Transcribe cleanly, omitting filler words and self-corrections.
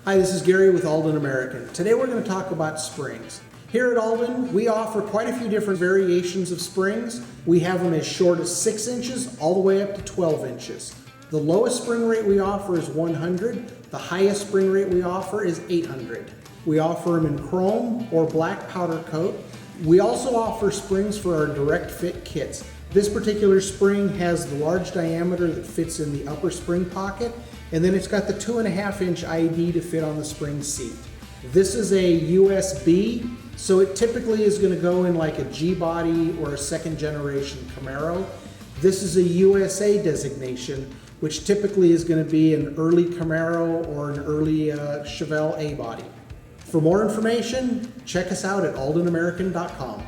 Hi, this is Gary with Aldan American. Today we're going to talk about springs. Here at Aldan, we offer quite a few different variations of springs. We have them as short as 6 inches all the way up to 12 inches. The lowest spring rate we offer is 100. The highest spring rate we offer is 800. We offer them in chrome or black powder coat. We also offer springs for our direct fit kits. This particular spring has the large diameter that fits in the upper spring pocket, and then it's got the 2.5-inch ID to fit on the spring seat. This is a USB, so it typically is going to go in like a G-body or a second generation Camaro. This is a USA designation, which typically is going to be an early Camaro or an early Chevelle A-body. For more information, check us out at aldanamerican.com.